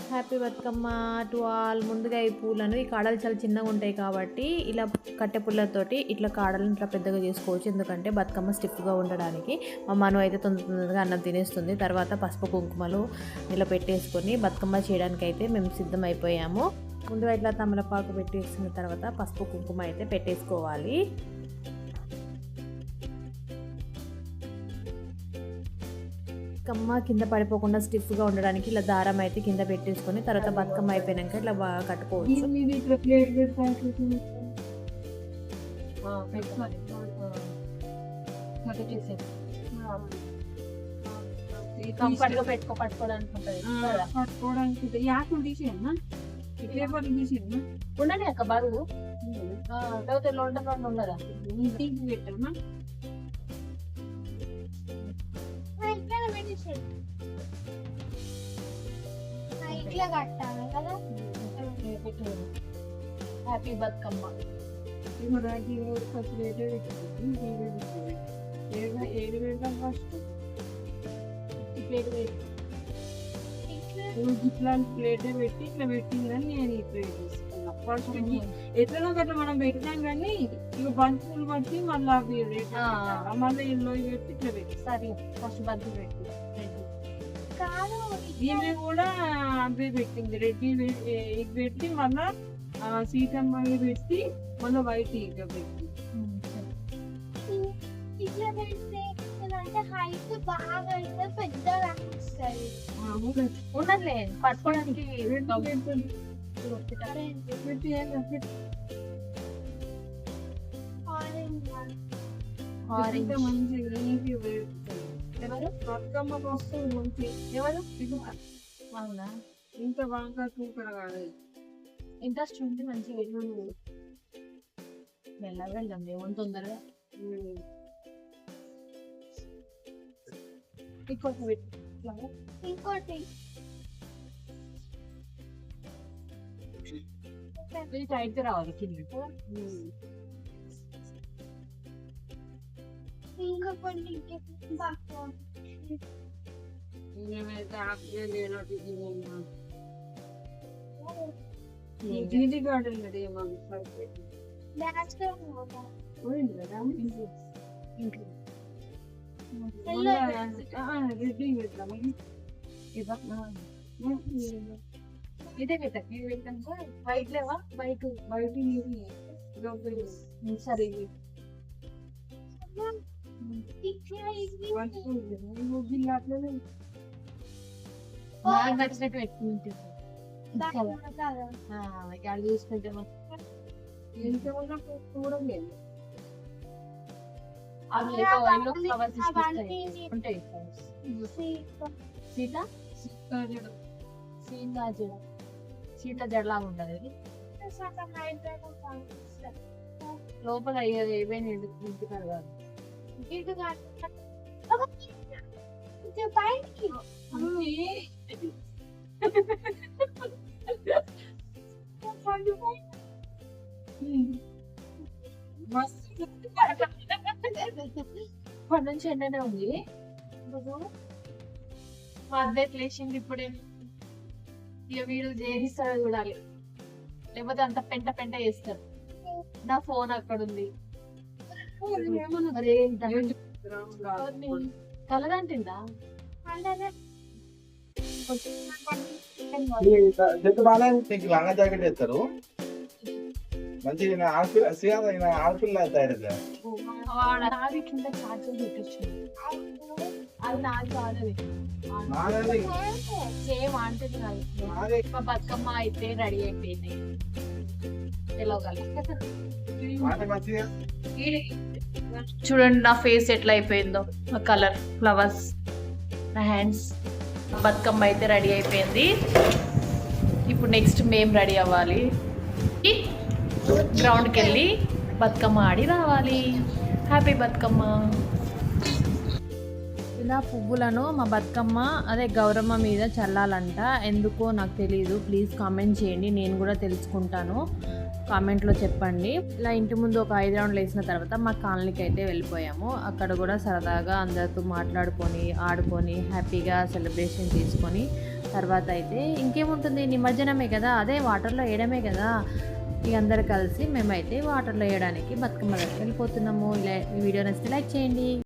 Happy Bathukamma to all. ముందుగా ఈ పూలను, ఈ కాడలు చాలా చిన్నగా ఉంటాయి కాబట్టి ఇలా కట్టె పుల్లతోటి ఇట్లా కాడలను ఇట్లా పెద్దగా చేసుకోవచ్చు. ఎందుకంటే బతుకమ్మ స్టిఫ్గా ఉండడానికి. మా మను అయితే తొందరగా అన్నం తినేస్తుంది. తర్వాత పసుపు కుంకుమలు ఇలా పెట్టేసుకొని బతుకమ్మ చేయడానికి అయితే మేము సిద్ధమైపోయాము. ముందుగా ఇట్లా తమలపాకు పెట్టేసిన తర్వాత పసుపు కుంకుమ అయితే పెట్టేసుకోవాలి. బతుకమ్మ కింద పడిపోకుండా స్టిఫ్గా ఉండడానికి ఇలా దారం అయితే కింద పెట్టేసుకొని తర్వాత బతుకమ్మ అయిపోయాక ఇట్లా బాగా కట్టుకోవచ్చు. ఉండండి అక్క బరువు ఉండదా పెట్టమ్మా. ఇట్లా కట్టాలి కదా. హ్యాపీ బతుకమ్మ. ఇట్లాంటి ప్లేటే పెట్టి ఇట్లా పెట్టిందని నేను ఈ ప్లేట్ తీసుకున్నా. ఫస్ట్ ఎట్లనో గట్లా మనం పెట్టినాం కానీ ఇక బంతులు బట్టి మళ్ళీ మళ్ళీ ఇల్లు పెట్టి ఇట్లా పెట్టి సరే ఫస్ట్ బంతి పెట్టి ఈమె కూడా అవే పెట్టింది. రెడ్డి ఇది పెట్టి మళ్ళా సీతమ్మ పెట్టి మళ్ళీ వైట్ ఇక పెట్టి ఇట్లా పెడితే అంటే హైట్ బాగా అయితే పెద్దగా అనిపిస్తుంది. ఉండదులే పట్టుకోవడానికి ఆరెంజ్ మంచిగా ఎవరు బతుకమ్మ వస్తుంది మంచి. ఎవరు అవునా? ఇంత బాగా సూపర్ కాదు. ఇంట్రెస్ట్ ఉంది మంచిగా మెల్లగా వెళ్దాం ఏమో తొందరగా. ఇంకోటి టైట్ రావాలి కింద. ఇంకా కొన్ని దీది గార్డెన్ రెడీ ఇదే పెట్టాక బయట లేవా? బయట బయట సరే నాకు నచ్చినట్టు పెట్టుకుంటే ఇక్కడ చూసుకుంటే కూడా లేదు. ఫ్లవర్స్ ఉంటాయి. సీత సీత జడలాగా ఉండదు అది. లోపల ఏమైనా ఇంటికారు కాదు. పైకి ఇప్పటి నుంచి ఎండనే ఉంది. మధ్య లేచింది ఇప్పుడే. ఇక వీడు చేయిస్తాడు చూడాలి, లేకపోతే అంత పెంట పెంట చేస్తారు. నా ఫోన్ అక్కడ ఉంది. కలదంటిందా? లంగా జాకెట్ వేస్తారు మంచిగా. ఆడపిల్ల తయారు కింద చార్జర్ పెట్టచ్చు. అది నాకు కాదు, సేమ్ ఆంటుంది కాదు. మా బతుకమ్మ అయితే రెడీ అయిపోయింది. చూడండి నా ఫేస్ ఎట్లా అయిపోయిందో, ఆ కలర్ ఫ్లవర్స్, నా హ్యాండ్స్. బతుకమ్మ అయితే రెడీ అయిపోయింది. ఇప్పుడు నెక్స్ట్ మేము రెడీ అవ్వాలి. గ్రౌండ్కి వెళ్ళి బతుకమ్మ ఆడి రావాలి. హ్యాపీ బతుకమ్మ. ఇలా పువ్వులను మా బతుకమ్మ అదే గౌరమ్మ మీద చల్లాలంట. ఎందుకో నాకు తెలియదు. ప్లీజ్ కామెంట్ చేయండి, నేను కూడా తెలుసుకుంటాను. కామెంట్లో చెప్పండి. ఇలా ఇంటి ముందు ఒక 5 రౌండ్లు వేసిన తర్వాత మా కాలనీకి అయితే వెళ్ళిపోయాము. అక్కడ కూడా సరదాగా అందరితో మాట్లాడుకొని ఆడుకొని హ్యాపీగా సెలబ్రేషన్ చేసుకొని తర్వాత అయితే ఇంకేముంటుంది, నిమజ్జనమే కదా, అదే వాటర్లో వేయడమే కదా. ఇక అందరు కలిసి మేమైతే వాటర్లో వేయడానికి బతుకమ్మ దగ్గరికి వెళ్ళిపోతున్నాము. ఈ వీడియో నచ్చితే లైక్ చేయండి.